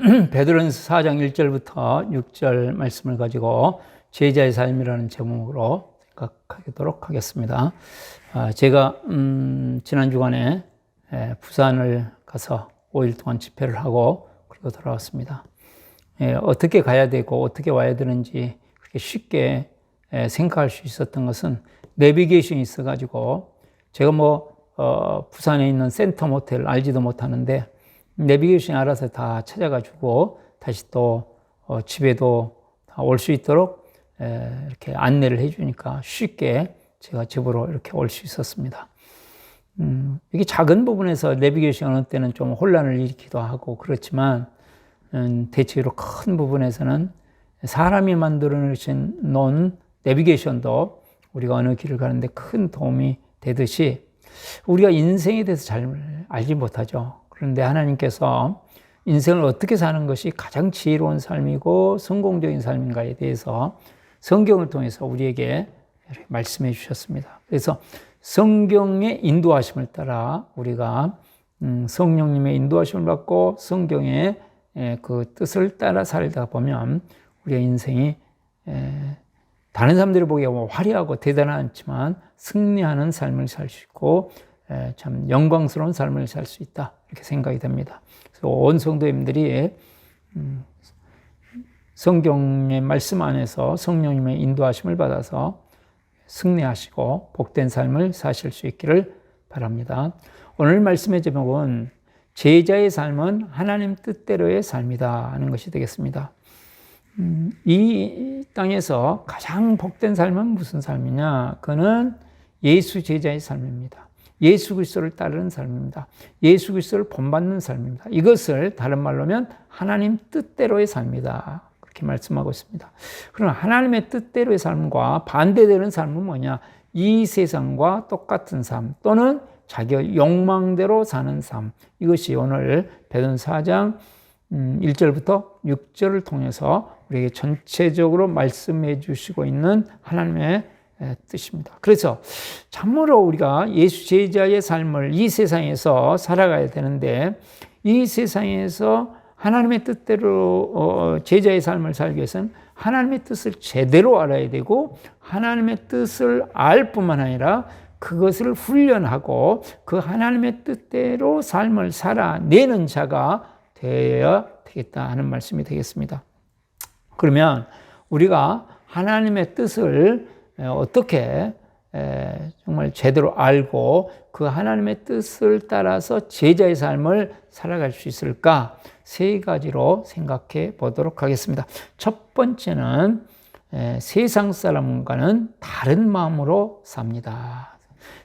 베드로전서 4장 1절부터 6절 말씀을 가지고 제자의 삶이라는 제목으로 생각하도록 하겠습니다. 제가 지난 주간에 부산을 가서 5일 동안 집회를 하고 그리고 돌아왔습니다. 어떻게 가야 되고 어떻게 와야 되는지 그렇게 쉽게 생각할 수 있었던 것은 내비게이션이 있어가지고 제가 부산에 있는 센터 모텔 알지도 못하는데 내비게이션이 알아서 다 찾아가지고 다시 또 집에도 올 수 있도록 이렇게 안내를 해주니까 쉽게 제가 집으로 이렇게 올 수 있었습니다. 이게 작은 부분에서 내비게이션 어느 때는 좀 혼란을 일으키기도 하고 그렇지만 대체로 큰 부분에서는 사람이 만들어 놓은 내비게이션도 우리가 어느 길을 가는데 큰 도움이 되듯이 우리가 인생에 대해서 잘 알지 못하죠. 그런데 하나님께서 인생을 어떻게 사는 것이 가장 지혜로운 삶이고 성공적인 삶인가에 대해서 성경을 통해서 우리에게 말씀해 주셨습니다. 그래서 성경의 인도하심을 따라 우리가 성령님의 인도하심을 받고 성경의 그 뜻을 따라 살다 보면 우리의 인생이 다른 사람들이 보기에 화려하고 대단하지만 승리하는 삶을 살 수 있고 참 영광스러운 삶을 살 수 있다 이렇게 생각이 됩니다. 그래서 온 성도님들이 성경의 말씀 안에서 성령님의 인도하심을 받아서 승리하시고 복된 삶을 사실 수 있기를 바랍니다. 오늘 말씀의 제목은 제자의 삶은 하나님 뜻대로의 삶이다 하는 것이 되겠습니다. 이 땅에서 가장 복된 삶은 무슨 삶이냐? 그는 예수 제자의 삶입니다. 예수 그리스도를 따르는 삶입니다. 예수 그리스도를 본받는 삶입니다. 이것을 다른 말로 하면 하나님 뜻대로의 삶이다. 그렇게 말씀하고 있습니다. 그럼 하나님의 뜻대로의 삶과 반대되는 삶은 뭐냐? 이 세상과 똑같은 삶 또는 자기 욕망대로 사는 삶. 이것이 오늘 베드로전서 4장 1절부터 6절을 통해서 우리에게 전체적으로 말씀해 주시고 있는 하나님의 뜻입니다. 그래서 참으로 우리가 예수 제자의 삶을 이 세상에서 살아가야 되는데 이 세상에서 하나님의 뜻대로 제자의 삶을 살기 위해서는 하나님의 뜻을 제대로 알아야 되고 하나님의 뜻을 알 뿐만 아니라 그것을 훈련하고 그 하나님의 뜻대로 삶을 살아내는 자가 되어야 되겠다 하는 말씀이 되겠습니다. 그러면 우리가 하나님의 뜻을 어떻게 정말 제대로 알고 그 하나님의 뜻을 따라서 제자의 삶을 살아갈 수 있을까? 세 가지로 생각해 보도록 하겠습니다. 첫 번째는 세상 사람과는 다른 마음으로 삽니다.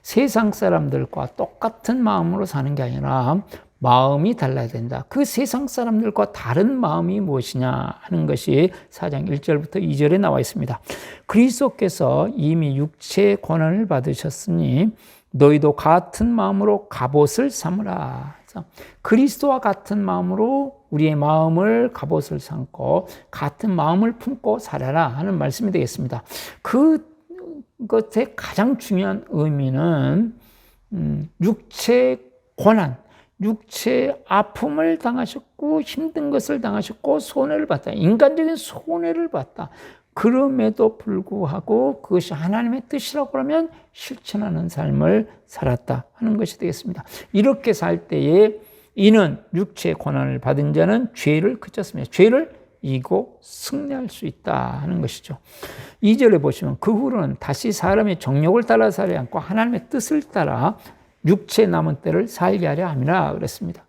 세상 사람들과 똑같은 마음으로 사는 게 아니라 마음이 달라야 된다. 그 세상 사람들과 다른 마음이 무엇이냐 하는 것이 4장 1절부터 2절에 나와 있습니다. 그리스도께서 이미 육체의 고난을 받으셨으니 너희도 같은 마음으로 갑옷을 삼으라. 그리스도와 같은 마음으로 우리의 마음을 갑옷을 삼고 같은 마음을 품고 살아라 하는 말씀이 되겠습니다. 그것의 가장 중요한 의미는 육체의 고난, 육체의 아픔을 당하셨고 힘든 것을 당하셨고 손해를 봤다. 인간적인 손해를 봤다. 그럼에도 불구하고 그것이 하나님의 뜻이라고 그러면 실천하는 삶을 살았다 하는 것이 되겠습니다. 이렇게 살 때에 이는 육체의 고난을 받은 자는 죄를 그쳤습니다. 죄를 이기고 승리할 수 있다 하는 것이죠. 2절에 보시면 그 후로는 다시 사람의 정욕을 따라 살지 않고 하나님의 뜻을 따라 육체 남은 때를 살게 하려 함이라 그랬습니다.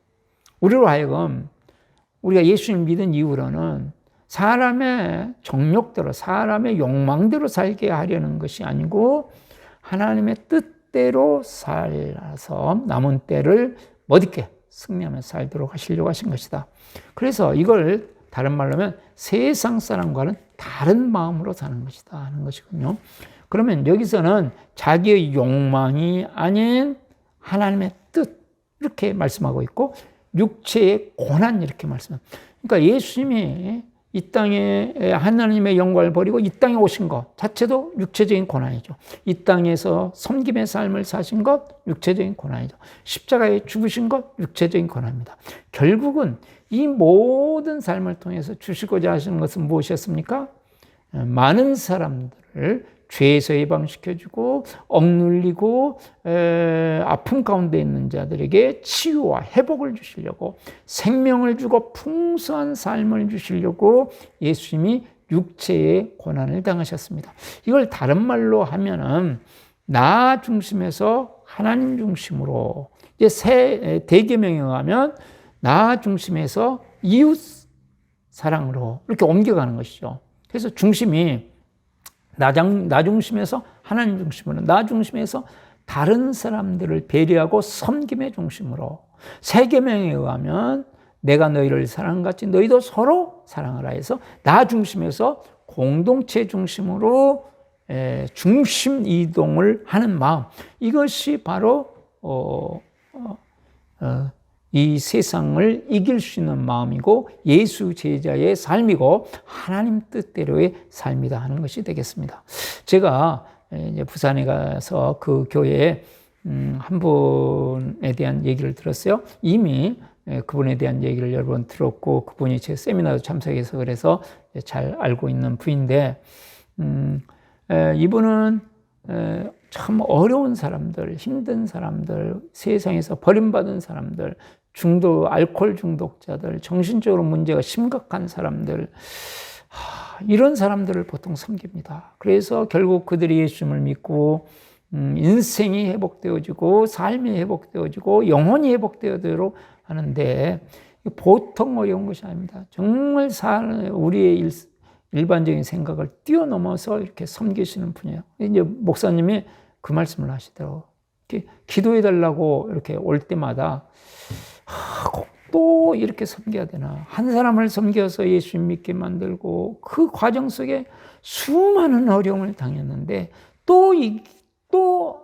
우리로 하여금 우리가 예수님 믿은 이후로는 사람의 정욕대로 사람의 욕망대로 살게 하려는 것이 아니고 하나님의 뜻대로 살아서 남은 때를 멋있게 승리하며 살도록 하시려고 하신 것이다. 그래서 이걸 다른 말로 하면 세상 사람과는 다른 마음으로 사는 것이다 하는 것이군요. 그러면 여기서는 자기의 욕망이 아닌 하나님의 뜻 이렇게 말씀하고 있고 육체의 고난 이렇게 말씀합니다. 그러니까 예수님이 이 땅에 하나님의 영광을 버리고 이 땅에 오신 것 자체도 육체적인 고난이죠. 이 땅에서 섬김의 삶을 사신 것 육체적인 고난이죠. 십자가에 죽으신 것 육체적인 고난입니다. 결국은 이 모든 삶을 통해서 주시고자 하시는 것은 무엇이었습니까? 많은 사람들을 죄에서 예방시켜주고 억눌리고 아픔 가운데 있는 자들에게 치유와 회복을 주시려고 생명을 주고 풍성한 삶을 주시려고 예수님이 육체의 고난을 당하셨습니다. 이걸 다른 말로 하면은 나 중심에서 하나님 중심으로 이제 새 대계명에 의하면 나 중심에서 이웃 사랑으로 이렇게 옮겨가는 것이죠. 그래서 중심이 나 중심에서 하나님 중심으로, 나 중심에서 다른 사람들을 배려하고 섬김의 중심으로, 새 계명에 의하면 내가 너희를 사랑같이 너희도 서로 사랑하라 해서 나 중심에서 공동체 중심으로 중심 이동을 하는 마음, 이것이 바로 이 세상을 이길 수 있는 마음이고 예수 제자의 삶이고 하나님 뜻대로의 삶이다 하는 것이 되겠습니다. 제가 이제 부산에 가서 그 교회에 한 분에 대한 얘기를 들었어요. 이미 그분에 대한 얘기를 여러 번 들었고 그분이 제 세미나도 참석해서 그래서 잘 알고 있는 분인데 이분은 참 어려운 사람들, 힘든 사람들, 세상에서 버림받은 사람들, 알코올 중독자들, 정신적으로 문제가 심각한 사람들, 이런 사람들을 보통 섬깁니다. 그래서 결국 그들이 예수님을 믿고 인생이 회복되어지고 삶이 회복되어지고 영혼이 회복되어지도록 하는데 보통 어려운 것이 아닙니다. 정말 우리의 일반적인 생각을 뛰어넘어서 이렇게 섬기시는 분이에요. 이제 목사님이 그 말씀을 하시더라고요. 기도해 달라고 이렇게 올 때마다 꼭 또 이렇게 섬겨야 되나. 한 사람을 섬겨서 예수님 믿게 만들고 그 과정 속에 수많은 어려움을 당했는데 또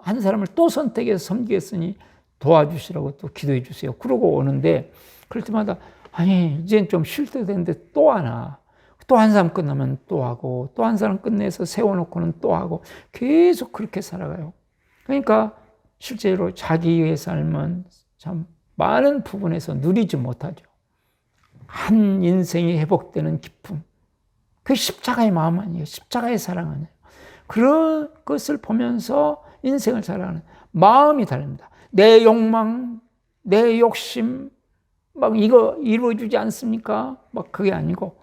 한 사람을 또 선택해서 섬기겠으니 도와주시라고 또 기도해 주세요. 그러고 오는데 그럴 때마다 아니 이제는 좀 쉴 때 됐는데 또 하나. 또 한 사람 끝나면 또 하고 또 한 사람 끝내서 세워놓고는 또 하고 계속 그렇게 살아가요. 그러니까 실제로 자기의 삶은 참 많은 부분에서 누리지 못하죠. 한 인생이 회복되는 기쁨. 그게 십자가의 마음 아니에요. 십자가의 사랑 아니에요. 그런 것을 보면서 인생을 살아가는 마음이 다릅니다. 내 욕망, 내 욕심, 막 이거 이루어주지 않습니까? 막 그게 아니고,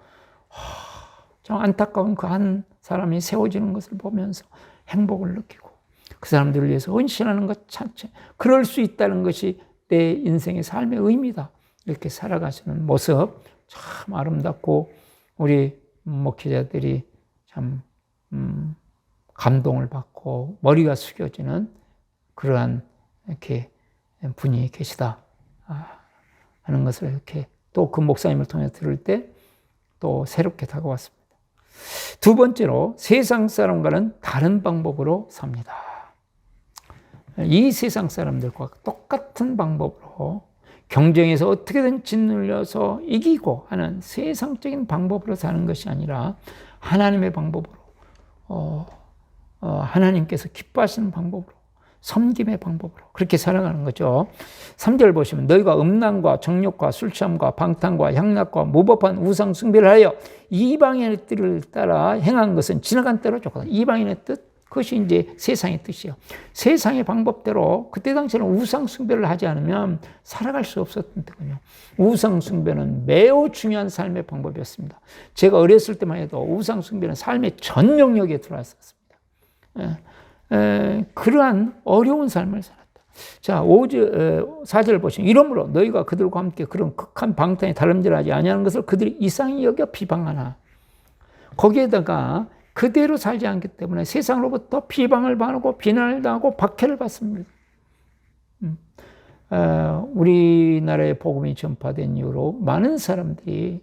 참 안타까운 그 한 사람이 세워지는 것을 보면서 행복을 느끼고, 그 사람들을 위해서 헌신하는 것 자체, 그럴 수 있다는 것이 내 인생의 삶의 의미다. 이렇게 살아가시는 모습 참 아름답고 우리 목회자들이 참 감동을 받고 머리가 숙여지는 그러한 이렇게 분이 계시다 하는 것을 이렇게 또 그 목사님을 통해 들을 때 또 새롭게 다가왔습니다. 두 번째로 세상 사람과는 다른 방법으로 삽니다. 이 세상 사람들과 똑같은 방법으로 경쟁에서 어떻게든 짓눌려서 이기고 하는 세상적인 방법으로 사는 것이 아니라 하나님의 방법으로 하나님께서 기뻐하시는 방법으로 섬김의 방법으로 그렇게 살아가는 거죠. 3절 보시면 너희가 음란과 정욕과 술 취함과 방탕과 향락과 무법한 우상 숭배를 하여 이방인의 뜻을 따라 행한 것은 지나간 때로 좋거든. 이방인의 뜻 그것이 이제 세상의 뜻이에요. 세상의 방법대로 그때 당시에는 우상 숭배를 하지 않으면 살아갈 수 없었던 때군요. 우상 숭배는 매우 중요한 삶의 방법이었습니다. 제가 어렸을 때만 해도 우상 숭배는 삶의 전 영역에 들어왔었습니다. 그러한 어려운 삶을 살았다. 자, 4절 보시면 이러므로 너희가 그들과 함께 그런 극한 방탕에 다름질하지 아니하는 것을 그들이 이상히 여겨 비방하나. 거기에다가 그대로 살지 않기 때문에 세상으로부터 비방을 받고 비난을 당하고 박해를 받습니다. 우리나라의 복음이 전파된 이후로 많은 사람들이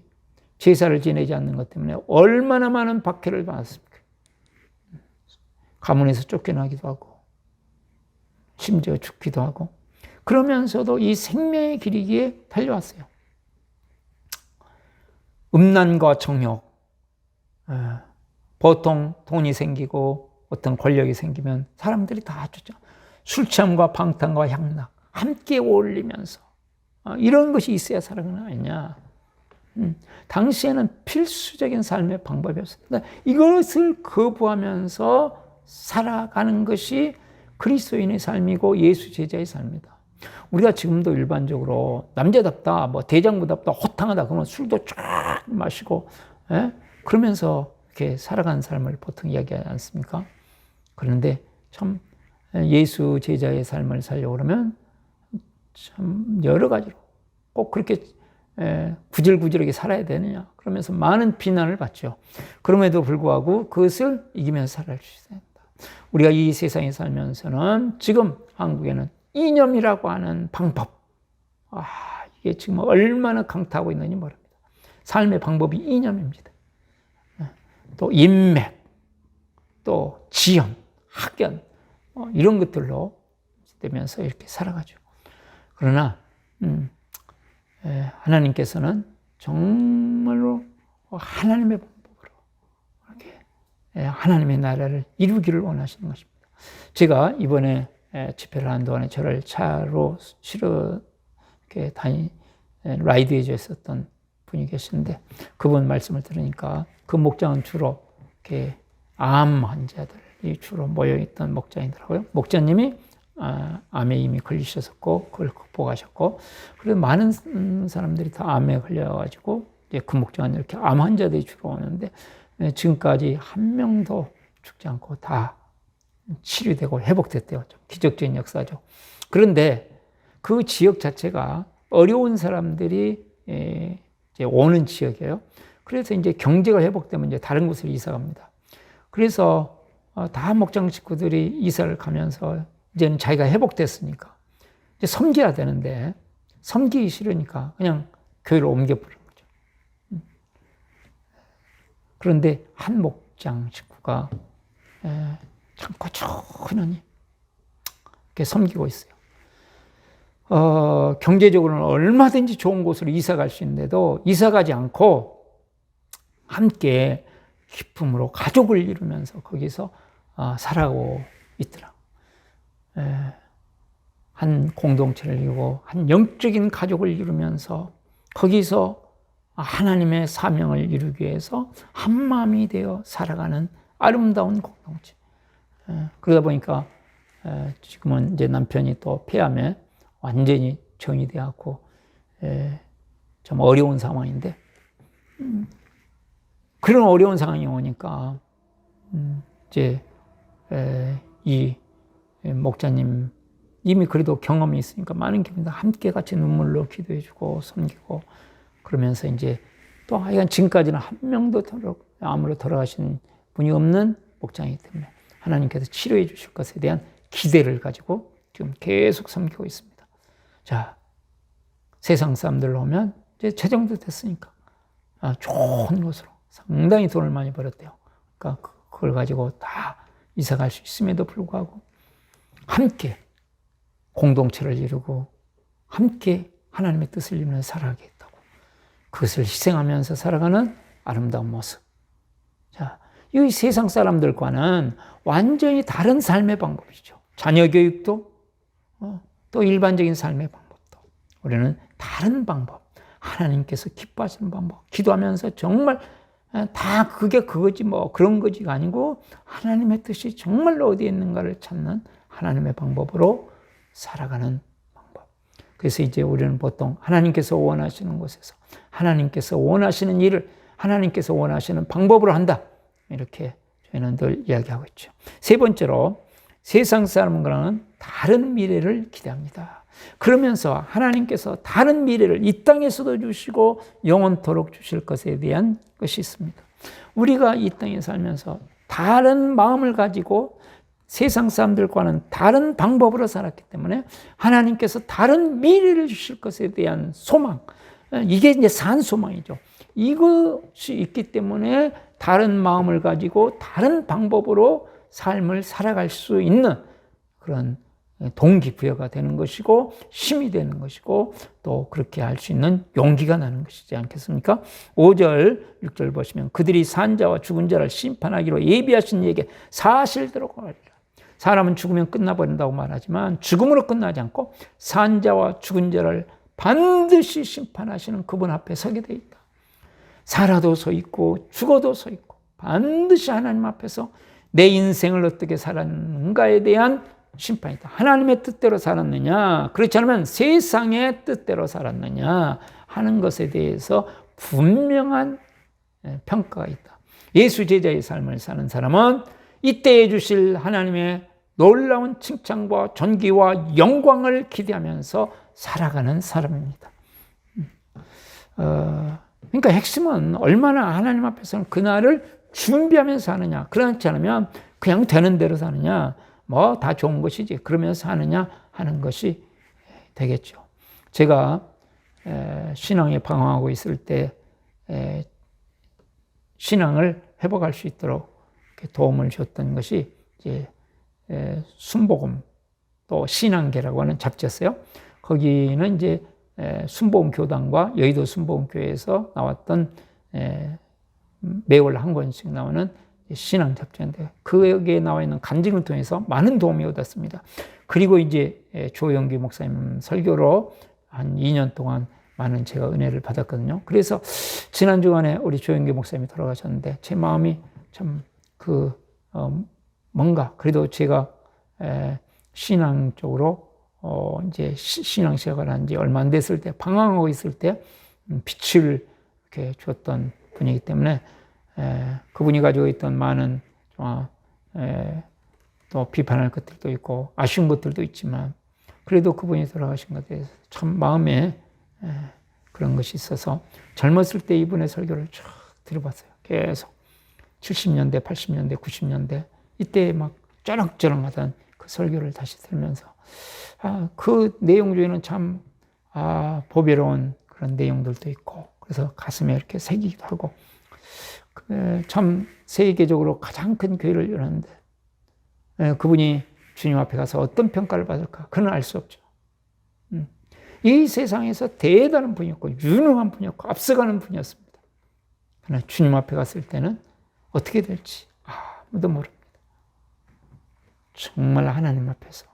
제사를 지내지 않는 것 때문에 얼마나 많은 박해를 받았습니까? 가문에서 쫓겨나기도 하고 심지어 죽기도 하고 그러면서도 이 생명의 길이기에 달려왔어요. 음란과 정욕 보통 돈이 생기고 어떤 권력이 생기면 사람들이 다 주죠. 술 취함과 방탕과 향락 함께 어울리면서 이런 것이 있어야 살아가는 거 아니냐. 당시에는 필수적인 삶의 방법이었습니다. 이것을 거부하면서 살아가는 것이 그리스도인의 삶이고 예수 제자의 삶이다. 우리가 지금도 일반적으로 남자답다, 뭐 대장부답다, 호탕하다 그러면 술도 쫙 마시고 그러면서 이렇게 살아가는 삶을 보통 이야기하지 않습니까? 그런데 참 예수 제자의 삶을 살려고 그러면 참 여러 가지로 꼭 그렇게 구질구질하게 살아야 되느냐 그러면서 많은 비난을 받죠. 그럼에도 불구하고 그것을 이기면서 살아갈 수 있어야 된다. 우리가 이 세상에 살면서는 지금 한국에는 이념이라고 하는 방법, 이게 지금 얼마나 강타하고 있는지 모릅니다. 삶의 방법이 이념입니다. 또 인맥, 또 지연, 학연 이런 것들로 되면서 이렇게 살아가죠. 그러나 하나님께서는 정말로 하나님의 방법으로 이렇게 하나님의 나라를 이루기를 원하시는 것입니다. 제가 이번에 집회를 하는 동안에 저를 차로 실어 이렇게 라이드해 주셨던 분이 계시는데 그분 말씀을 들으니까 그 목장은 주로 이렇게 암 환자들이 주로 모여있던 목장이더라고요. 목자님이 암에 이미 걸리셨었고 그걸 극복하셨고 그래서 많은 사람들이 다 암에 걸려가지고 이제 그 목장은 이렇게 암 환자들이 주로 오는데 지금까지 한 명도 죽지 않고 다 치료되고 회복됐대요. 좀 기적적인 역사죠. 그런데 그 지역 자체가 어려운 사람들이 이제 오는 지역이에요. 그래서 이제 경제가 회복되면 이제 다른 곳으로 이사 갑니다. 그래서 다 목장 식구들이 이사를 가면서 이제는 자기가 회복됐으니까 이제 섬겨야 되는데 섬기기 싫으니까 그냥 교회를 옮겨버린 거죠. 그런데 한 목장 식구가 참 꾸준히 이렇게 섬기고 있어요. 경제적으로는 얼마든지 좋은 곳으로 이사 갈 수 있는데도 이사 가지 않고 함께 기쁨으로 가족을 이루면서 거기서 살아가고 있더라고요. 한 공동체를 이루고 한 영적인 가족을 이루면서 거기서 하나님의 사명을 이루기 위해서 한 마음이 되어 살아가는 아름다운 공동체. 그러다 보니까 지금은 이제 남편이 또 폐암에 완전히 정리되었고 좀 어려운 상황인데 그런 어려운 상황이 오니까 이제 이 목자님 이미 그래도 경험이 있으니까 많은 경우도 함께 같이 눈물로 기도해주고 섬기고 그러면서 이제 또 하여간 지금까지는 한 명도 암으로 돌아가신 분이 없는 목장이기 때문에 하나님께서 치료해 주실 것에 대한 기대를 가지고 지금 계속 섬기고 있습니다. 자, 세상 사람들 오면 이제 재정도 됐으니까 좋은 곳으로 상당히 돈을 많이 벌었대요. 그러니까 그걸 가지고 다 이사 갈 수 있음에도 불구하고 함께 공동체를 이루고 함께 하나님의 뜻을 이루면서 살아가겠다고 그것을 희생하면서 살아가는 아름다운 모습. 자, 이 세상 사람들과는 완전히 다른 삶의 방법이죠. 자녀 교육도 또 일반적인 삶의 방법도 우리는 다른 방법, 하나님께서 기뻐하시는 방법, 기도하면서 정말 다 그게 그거지 뭐 그런 거지가 아니고 하나님의 뜻이 정말로 어디에 있는가를 찾는 하나님의 방법으로 살아가는 방법. 그래서 이제 우리는 보통 하나님께서 원하시는 곳에서 하나님께서 원하시는 일을 하나님께서 원하시는 방법으로 한다. 이렇게 저희는 늘 이야기하고 있죠. 세 번째로 세상 사람과는 다른 미래를 기대합니다. 그러면서 하나님께서 다른 미래를 이 땅에서도 주시고 영원토록 주실 것에 대한 것이 있습니다. 우리가 이 땅에 살면서 다른 마음을 가지고 세상 사람들과는 다른 방법으로 살았기 때문에 하나님께서 다른 미래를 주실 것에 대한 소망, 이게 이제 산 소망이죠. 이것이 있기 때문에 다른 마음을 가지고 다른 방법으로 삶을 살아갈 수 있는 그런 동기부여가 되는 것이고 힘이 되는 것이고 또 그렇게 할 수 있는 용기가 나는 것이지 않겠습니까? 5절, 6절 보시면 그들이 산 자와 죽은 자를 심판하기로 예비하신 이에게 사실대로 하리라. 사람은 죽으면 끝나버린다고 말하지만 죽음으로 끝나지 않고 산 자와 죽은 자를 반드시 심판하시는 그분 앞에 서게 돼 있다. 살아도 서 있고 죽어도 서 있고 반드시 하나님 앞에서 내 인생을 어떻게 살았는가에 대한 심판이다. 하나님의 뜻대로 살았느냐, 그렇지 않으면 세상의 뜻대로 살았느냐 하는 것에 대해서 분명한 평가가 있다. 예수 제자의 삶을 사는 사람은 이때에 주실 하나님의 놀라운 칭찬과 존귀와 영광을 기대하면서 살아가는 사람입니다. 그러니까 핵심은 얼마나 하나님 앞에서는 그날을 준비하면서 사느냐, 그렇지 않으면 그냥 되는 대로 사느냐, 뭐 다 좋은 것이지 그러면서 사느냐 하는 것이 되겠죠. 제가 신앙에 방황하고 있을 때 신앙을 회복할 수 있도록 도움을 줬던 것이 이제 순복음 또 신앙계라고 하는 잡지였어요. 거기는 이제 순복음 교단과 여의도 순복음 교회에서 나왔던 매월 한 권씩 나오는 신앙 잡지인데 거기에 나와 있는 간증을 통해서 많은 도움이 얻었습니다. 그리고 이제 조영기 목사님 설교로 한 2년 동안 많은 제가 은혜를 받았거든요. 그래서 지난 주간에 우리 조영기 목사님이 돌아가셨는데 제 마음이 참 뭔가 그래도 제가 신앙 쪽으로 이제 신앙 시작을 한 지 얼마 안 됐을 때 방황하고 있을 때 빛을 이렇게 줬던 분이기 때문에 그분이 가지고 있던 많은 또 비판할 것들도 있고 아쉬운 것들도 있지만 그래도 그분이 돌아가신 것에 대해서 참 마음에 그런 것이 있어서 젊었을 때 이분의 설교를 쭉 들어봤어요. 계속 70년대, 80년대, 90년대 이때 막 쩌렁쩌렁하던 그 설교를 다시 들으면서 그 내용 중에는 참 보배로운 그런 내용들도 있고 그래서 가슴에 이렇게 새기기도 하고 참 세계적으로 가장 큰 교회를 열었는데 그분이 주님 앞에 가서 어떤 평가를 받을까 그는 알 수 없죠. 이 세상에서 대단한 분이었고 유능한 분이었고 앞서가는 분이었습니다. 그러나 주님 앞에 갔을 때는 어떻게 될지 아무도 모릅니다. 정말 하나님 앞에서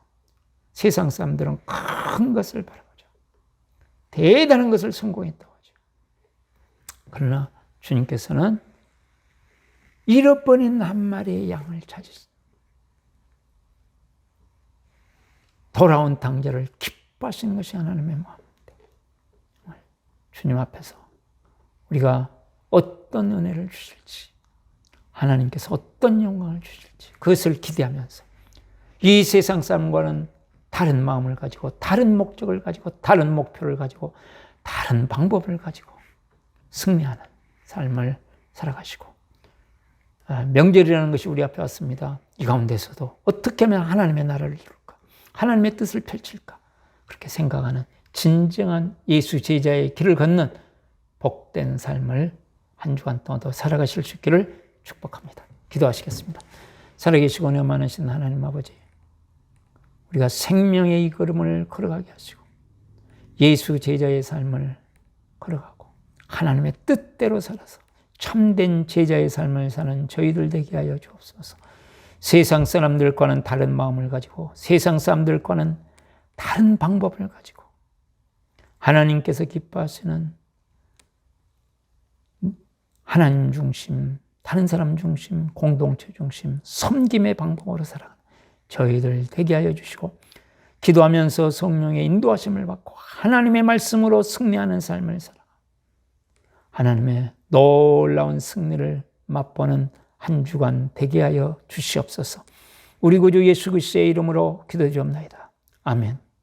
세상 사람들은 큰 것을 바라보죠. 대단한 것을 성공했다고 하죠. 그러나 주님께서는 잃어버린 한 마리의 양을 찾으신 돌아온 당자를 기뻐하시는 것이 하나님의 마음입니다. 주님 앞에서 우리가 어떤 은혜를 주실지 하나님께서 어떤 영광을 주실지 그것을 기대하면서 이 세상 사람과는 다른 마음을 가지고 다른 목적을 가지고 다른 목표를 가지고 다른 방법을 가지고 승리하는 삶을 살아가시고 명절이라는 것이 우리 앞에 왔습니다. 이 가운데서도 어떻게 하면 하나님의 나라를 이룰까? 하나님의 뜻을 펼칠까? 그렇게 생각하는 진정한 예수 제자의 길을 걷는 복된 삶을 한 주간 동안도 살아가실 수 있기를 축복합니다. 기도하시겠습니다. 살아계시고 은혜 많으신 하나님 아버지, 우리가 생명의 이 걸음을 걸어가게 하시고 예수 제자의 삶을 걸어가고 하나님의 뜻대로 살아서 참된 제자의 삶을 사는 저희들 되게 하여 주옵소서. 세상 사람들과는 다른 마음을 가지고 세상 사람들과는 다른 방법을 가지고 하나님께서 기뻐하시는 하나님 중심, 다른 사람 중심, 공동체 중심, 섬김의 방법으로 살아가는 저희들 되게 하여 주시고 기도하면서 성령의 인도하심을 받고 하나님의 말씀으로 승리하는 삶을 살아가 하나님의 놀라운 승리를 맛보는 한 주간 되게 하여 주시옵소서. 우리 구주 예수 그리스도의 이름으로 기도드리옵나이다. 아멘.